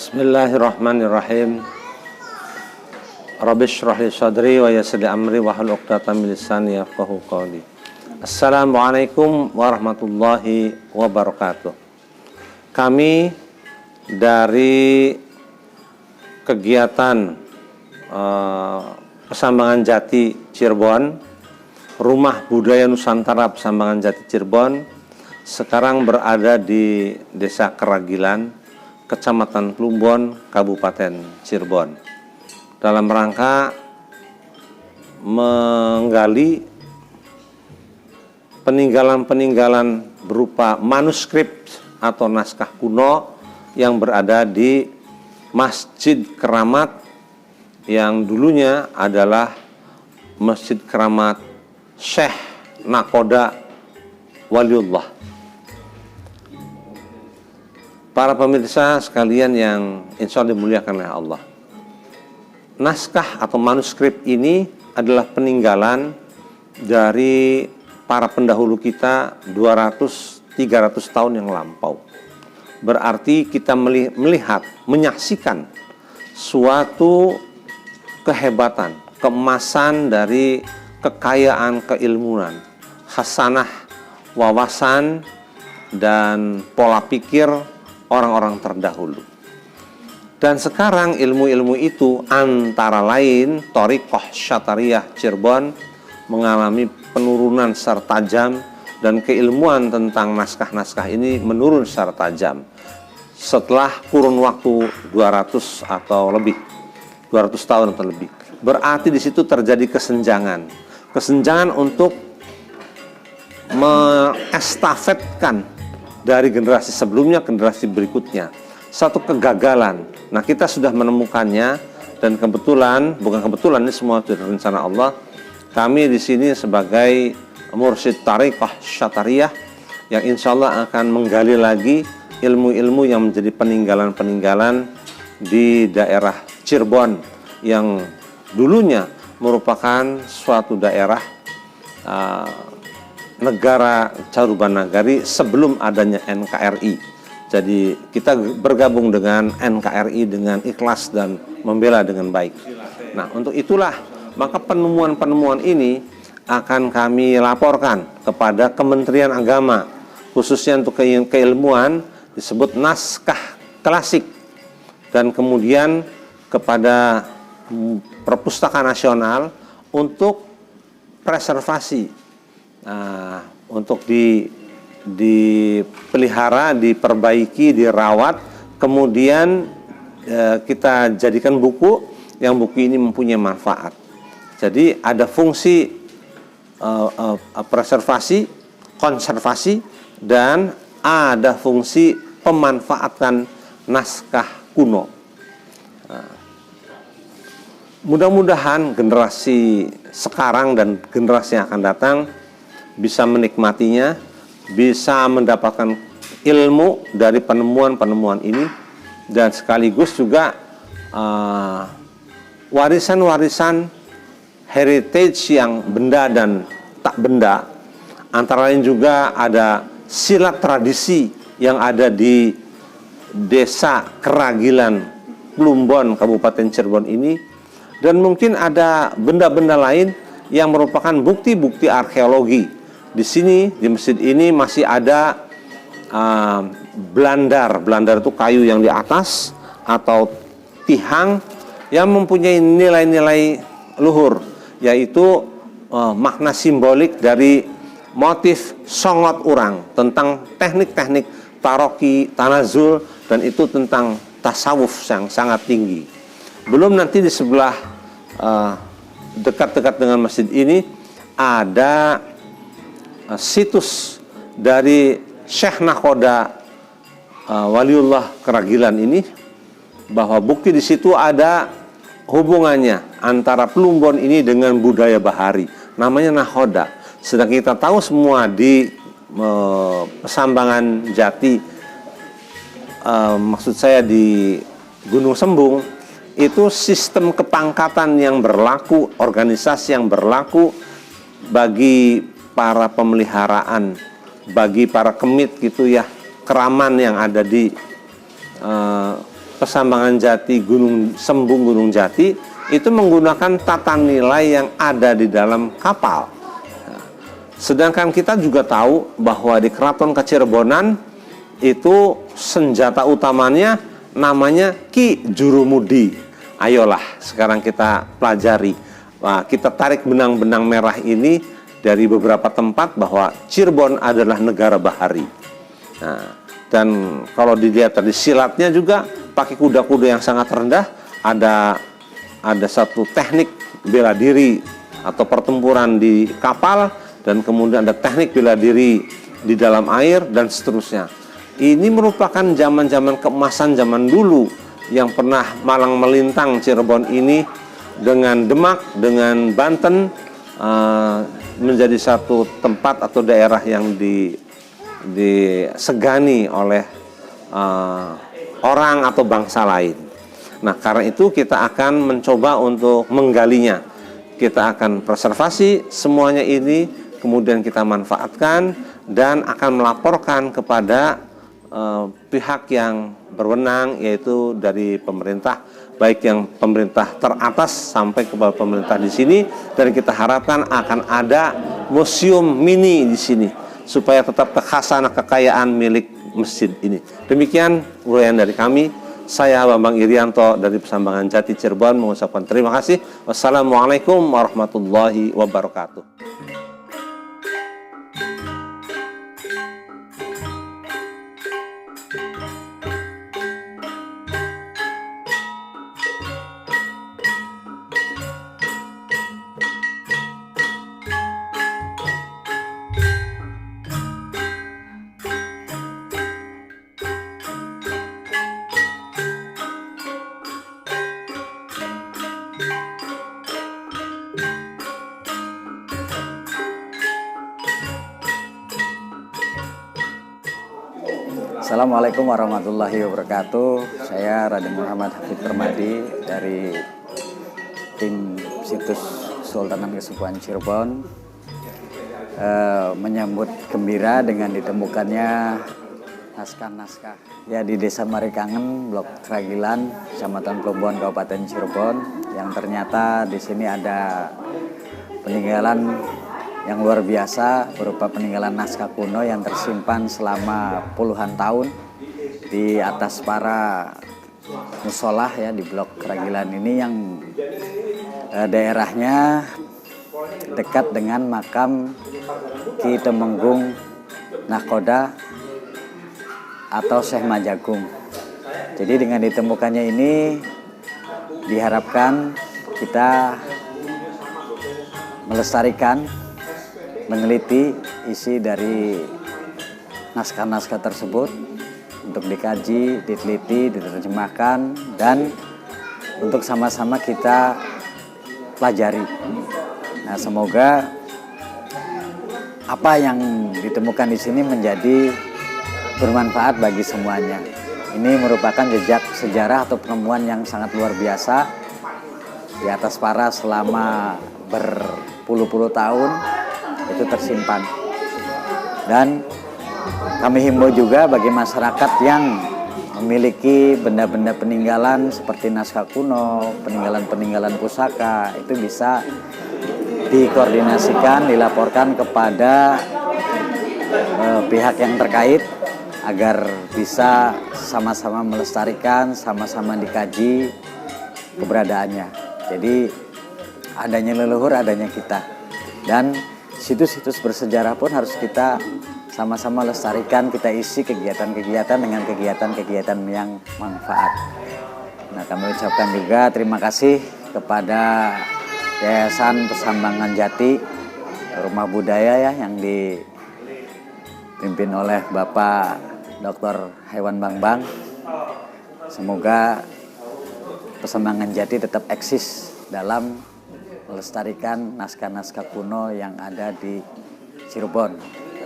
Bismillahirrahmanirrahim. Rabbi shrah li sadri wa yassir li amri wahlul 'uqdatam min lisani yafqahu qawli. Assalamualaikum warahmatullahi wabarakatuh. Kami dari kegiatan Pesambangan Jati Cirebon, Rumah Budaya Nusantara Pesambangan Jati Cirebon, sekarang berada di Desa Keragilan, Kecamatan Plumbon, Kabupaten Cirebon, dalam rangka menggali peninggalan-peninggalan berupa manuskrip atau naskah kuno yang berada di Masjid Keramat yang dulunya adalah Masjid Keramat Syekh Nakhoda Waliullah. Para pemirsa sekalian yang insya Allah dimuliakan oleh Allah, naskah atau manuskrip ini adalah peninggalan dari para pendahulu kita 200-300 tahun yang lampau. Berarti kita melihat, menyaksikan suatu kehebatan, keemasan dari kekayaan keilmuan, khasanah, wawasan, dan pola pikir orang-orang terdahulu. Dan sekarang ilmu-ilmu itu antara lain Thariqah Syatariyah Cirebon mengalami penurunan secara tajam, dan keilmuan tentang naskah-naskah ini menurun secara tajam setelah kurun waktu 200 atau lebih, 200 tahun atau lebih. Berarti di situ terjadi kesenjangan untuk mengestafetkan dari generasi sebelumnya ke generasi berikutnya, satu kegagalan. Nah, kita sudah menemukannya, dan bukan kebetulan, ini semua sudah rencana Allah. Kami di sini sebagai mursyid Thariqah Syatariyah yang insya Allah akan menggali lagi ilmu-ilmu yang menjadi peninggalan-peninggalan di daerah Cirebon yang dulunya merupakan suatu daerah negara Carubanagari sebelum adanya NKRI. Jadi kita bergabung dengan NKRI dengan ikhlas dan membela dengan baik. Nah, untuk itulah maka penemuan-penemuan ini akan kami laporkan kepada Kementerian Agama, khususnya untuk keilmuan disebut naskah klasik, dan kemudian kepada Perpustakaan Nasional untuk preservasi. Nah, untuk dipelihara, diperbaiki, dirawat, kemudian kita jadikan buku, yang buku ini mempunyai manfaat. Jadi ada fungsi preservasi, konservasi, dan ada fungsi pemanfaatan naskah kuno. Nah, mudah-mudahan generasi sekarang dan generasi yang akan datang bisa menikmatinya, bisa mendapatkan ilmu dari penemuan-penemuan ini, dan sekaligus juga warisan-warisan heritage yang benda dan tak benda. Antara lain juga ada silat tradisi yang ada di Desa Keragilan, Plumbon, Kabupaten Cirebon ini, dan mungkin ada benda-benda lain yang merupakan bukti-bukti arkeologi. Di sini, di masjid ini masih ada blandar itu kayu yang di atas, atau tihang yang mempunyai nilai-nilai luhur, yaitu makna simbolik dari motif songot urang, tentang teknik-teknik taroki, tanazul, dan itu tentang tasawuf yang sangat tinggi. Belum nanti di sebelah dekat-dekat dengan masjid ini ada situs dari Syekh Nakhoda Waliullah Keragilan ini, bahwa bukti di situ ada hubungannya antara Plumbon ini dengan budaya bahari, namanya nahoda. Sedang kita tahu semua di Pesambangan Jati, maksud saya di Gunung Sembung, itu sistem kepangkatan yang berlaku, organisasi yang berlaku bagi para pemeliharaan, bagi para kemit gitu ya, keraman yang ada di Pesambangan Jati, Gunung Sembung, Gunung Jati, itu menggunakan tata nilai yang ada di dalam kapal. Sedangkan kita juga tahu bahwa di Keraton Kacirebonan itu senjata utamanya namanya Ki Jurumudi. Ayolah sekarang kita pelajari. Nah, kita tarik benang-benang merah ini dari beberapa tempat bahwa Cirebon adalah negara bahari. Nah, dan kalau dilihat tadi silatnya juga pakai kuda-kuda yang sangat rendah, ada satu teknik bela diri atau pertempuran di kapal, dan kemudian ada teknik bela diri di dalam air, dan seterusnya. Ini merupakan zaman-zaman keemasan zaman dulu yang pernah malang melintang Cirebon ini dengan Demak, dengan Banten, menjadi satu tempat atau daerah yang disegani oleh orang atau bangsa lain. Nah, karena itu kita akan mencoba untuk menggalinya. Kita akan preservasi semuanya ini, kemudian kita manfaatkan dan akan melaporkan kepada pihak yang berwenang, yaitu dari pemerintah, baik yang pemerintah teratas sampai ke pemerintah di sini, dan kita harapkan akan ada museum mini di sini supaya tetap kekhasan kekayaan milik masjid ini. Demikian uraian dari kami. Saya Bambang Irianto dari Pesambangan Jati Cirebon mengucapkan terima kasih. Wassalamualaikum warahmatullahi wabarakatuh. Assalamualaikum warahmatullahi wabarakatuh. Saya Raden Muhammad Hafid Permadi dari tim situs Sultanan Kesepuhan Cirebon, menyambut gembira dengan ditemukannya naskah-naskah ya di Desa Marikangen, Blok Kragilan, Kecamatan Plumbon, Kabupaten Cirebon, yang ternyata di sini ada peninggalan yang luar biasa berupa peninggalan naskah kuno yang tersimpan selama puluhan tahun di atas para musolah ya di Blok Kragilan ini, yang daerahnya dekat dengan makam Ki Temenggung Nakhoda atau Syekh Majagung. Jadi dengan ditemukannya ini diharapkan kita melestarikan, meneliti isi dari naskah-naskah tersebut untuk dikaji, diteliti, diterjemahkan, dan untuk sama-sama kita pelajari. Nah, semoga apa yang ditemukan di sini menjadi bermanfaat bagi semuanya. Ini merupakan jejak sejarah atau penemuan yang sangat luar biasa di atas para selama berpuluh-puluh tahun itu tersimpan. Dan kami himbau juga bagi masyarakat yang memiliki benda-benda peninggalan seperti naskah kuno, peninggalan-peninggalan pusaka, itu bisa dikoordinasikan, dilaporkan kepada pihak yang terkait agar bisa sama-sama melestarikan, sama-sama dikaji keberadaannya. Jadi adanya leluhur, adanya kita. Dan situs-situs bersejarah pun harus kita sama-sama lestarikan, kita isi kegiatan-kegiatan dengan kegiatan-kegiatan yang manfaat. Nah, kami ucapkan juga terima kasih kepada Yayasan Pesambangan Jati, Rumah Budaya ya, yang dipimpin oleh Bapak Dr. Hewan Bambang. Semoga Pasembangan Jati tetap eksis dalam melestarikan naskah-naskah kuno yang ada di Cirebon,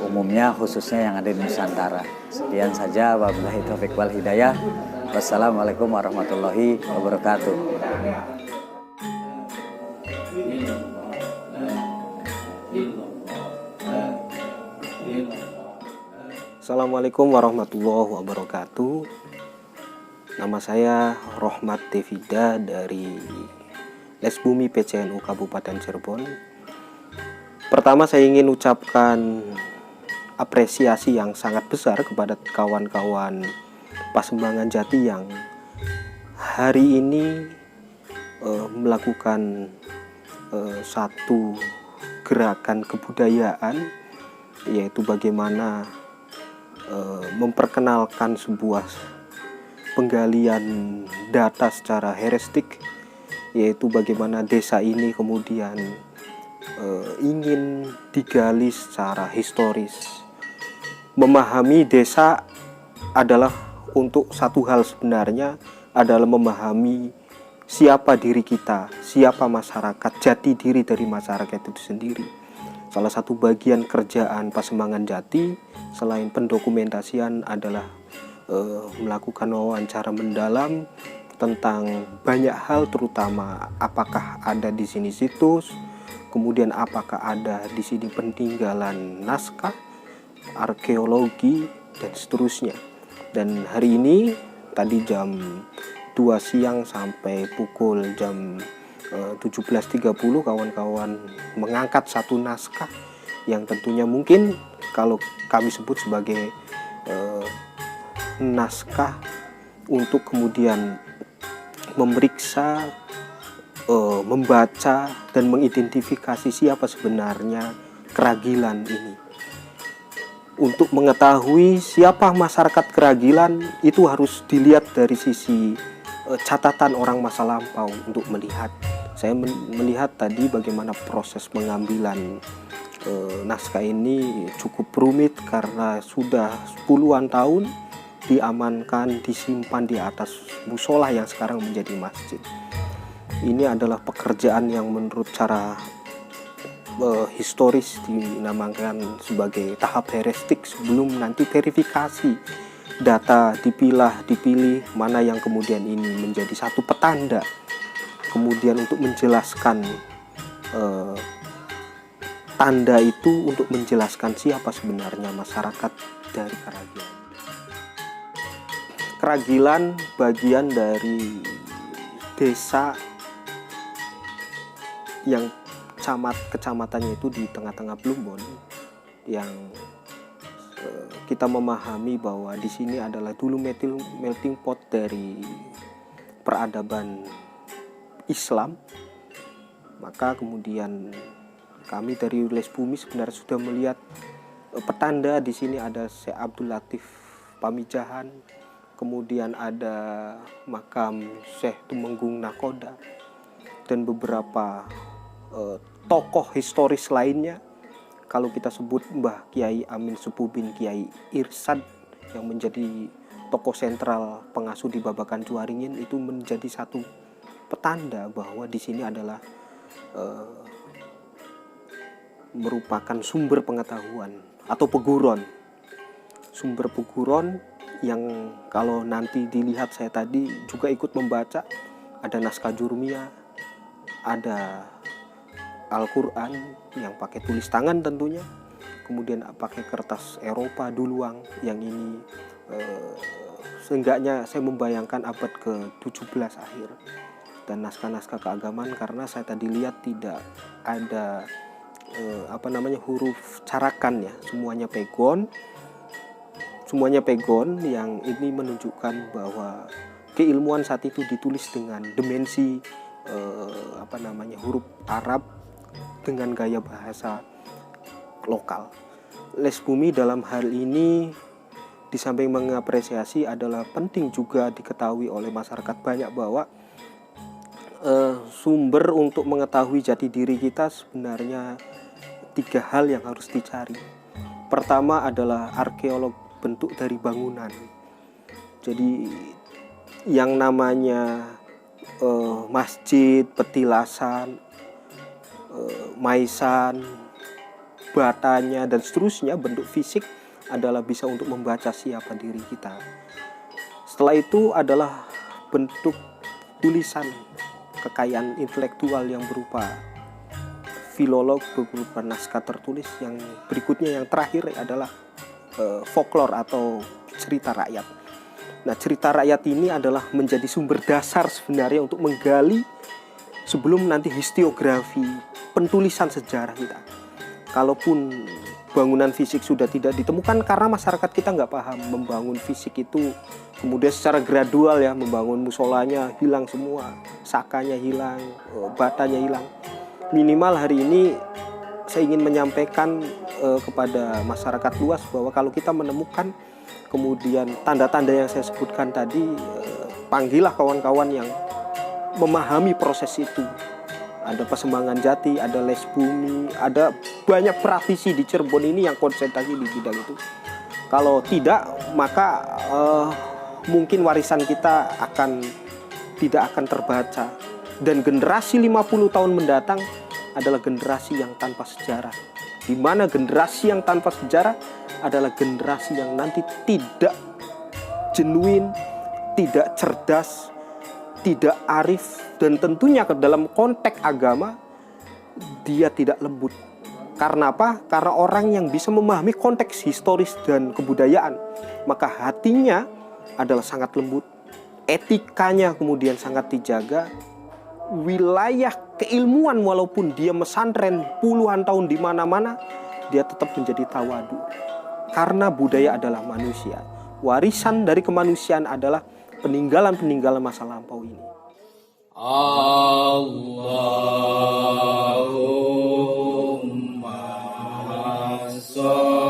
umumnya khususnya yang ada di Nusantara. Sekian saja, wabillahi taufiq wal hidayah. Wassalamualaikum warahmatullahi wabarakatuh. Assalamualaikum warahmatullahi wabarakatuh. Nama saya Rohmat Devida dari Lesbumi PCNU Kabupaten Cirebon. Pertama saya ingin ucapkan apresiasi yang sangat besar kepada kawan-kawan Pasembangan Jati yang hari ini melakukan satu gerakan kebudayaan, yaitu bagaimana memperkenalkan sebuah penggalian data secara heuristik, yaitu bagaimana desa ini kemudian ingin digali secara historis. Memahami desa adalah untuk satu hal sebenarnya adalah memahami siapa diri kita, siapa masyarakat, jati diri dari masyarakat itu sendiri. Salah satu bagian kerjaan Pasembangan Jati selain pendokumentasian adalah melakukan wawancara mendalam tentang banyak hal, terutama apakah ada di sini situs, kemudian apakah ada di sini peninggalan naskah, arkeologi, dan seterusnya. Dan hari ini tadi jam 2 siang sampai pukul jam 17.30 kawan-kawan mengangkat satu naskah yang tentunya mungkin kalau kami sebut sebagai naskah untuk kemudian memeriksa, membaca dan mengidentifikasi siapa sebenarnya Keragilan ini. Untuk mengetahui siapa masyarakat Keragilan itu harus dilihat dari sisi catatan orang masa lampau. Untuk melihat, saya melihat tadi bagaimana proses pengambilan naskah ini cukup rumit karena sudah puluhan tahun diamankan, disimpan di atas musola yang sekarang menjadi masjid. Ini adalah pekerjaan yang menurut cara historis dinamakan sebagai tahap heuristik sebelum nanti verifikasi data dipilih mana yang kemudian ini menjadi satu petanda. Kemudian untuk menjelaskan tanda itu untuk menjelaskan siapa sebenarnya masyarakat dari Keragilan. Keragilan bagian dari desa yang kecamatannya itu di tengah-tengah Plumbon, yang kita memahami bahwa di sini adalah dulu melting pot dari peradaban Islam. Maka kemudian kami dari Lesbumi sebenarnya sudah melihat petanda. Di sini ada Syekh Abdul Latif Pamijahan, kemudian ada makam Syekh Tumenggung Nakoda, dan beberapa tokoh historis lainnya. Kalau kita sebut Mbah Kiai Amin Sepuh bin Kiai Irsad yang menjadi tokoh sentral pengasuh di Babakan Cuaringin, itu menjadi satu petanda bahwa di sini adalah merupakan sumber pengetahuan atau peguron. Sumber peguron yang kalau nanti dilihat, saya tadi juga ikut membaca, ada naskah Jurmiyah, ada Al-Quran yang pakai tulis tangan tentunya, kemudian pakai kertas Eropa duluang, yang ini seenggaknya saya membayangkan abad ke-17 akhir. Dan naskah-naskah keagamaan, karena saya tadi lihat tidak ada huruf carakan ya, semuanya pegon yang ini menunjukkan bahwa keilmuan saat itu ditulis dengan dimensi huruf Arab dengan gaya bahasa lokal. Lesbumi dalam hal ini di samping mengapresiasi adalah penting juga diketahui oleh masyarakat banyak bahwa sumber untuk mengetahui jati diri kita sebenarnya 3 hal yang harus dicari. Pertama adalah arkeolog bentuk dari bangunan. Jadi yang namanya masjid, petilasan, maisan, batanya dan seterusnya, bentuk fisik adalah bisa untuk membaca siapa diri kita. Setelah itu adalah bentuk tulisan, kekayaan intelektual yang berupa filolog, berupa naskah tertulis. Yang berikutnya, yang terakhir adalah folklore atau cerita rakyat. Nah, cerita rakyat ini adalah menjadi sumber dasar sebenarnya untuk menggali sebelum nanti historiografi, pentulisan sejarah kita. Kalaupun bangunan fisik sudah tidak ditemukan karena masyarakat kita nggak paham membangun fisik itu, kemudian secara gradual ya, membangun musolanya hilang semua, sakanya hilang, batanya hilang. Minimal hari ini saya ingin menyampaikan kepada masyarakat luas bahwa kalau kita menemukan kemudian tanda-tanda yang saya sebutkan tadi, panggillah kawan-kawan yang memahami proses itu. Ada Pasembangan Jati, ada Les Bumi, ada banyak praktisi di Cirebon ini yang konsentrasi di bidang itu. Kalau tidak, maka mungkin warisan kita tidak akan terbaca. Dan generasi 50 tahun mendatang adalah generasi yang tanpa sejarah. Di mana generasi yang tanpa sejarah adalah generasi yang nanti tidak genuine, tidak cerdas, tidak arif, dan tentunya ke dalam konteks agama dia tidak lembut. Karena apa? Karena orang yang bisa memahami konteks historis dan kebudayaan, maka hatinya adalah sangat lembut, etikanya kemudian sangat dijaga. Wilayah keilmuan walaupun dia mesantren puluhan tahun di mana-mana, dia tetap menjadi tawadu. Karena budaya adalah manusia. Warisan dari kemanusiaan adalah peninggalan-peninggalan masa lampau ini. Allahumma sholli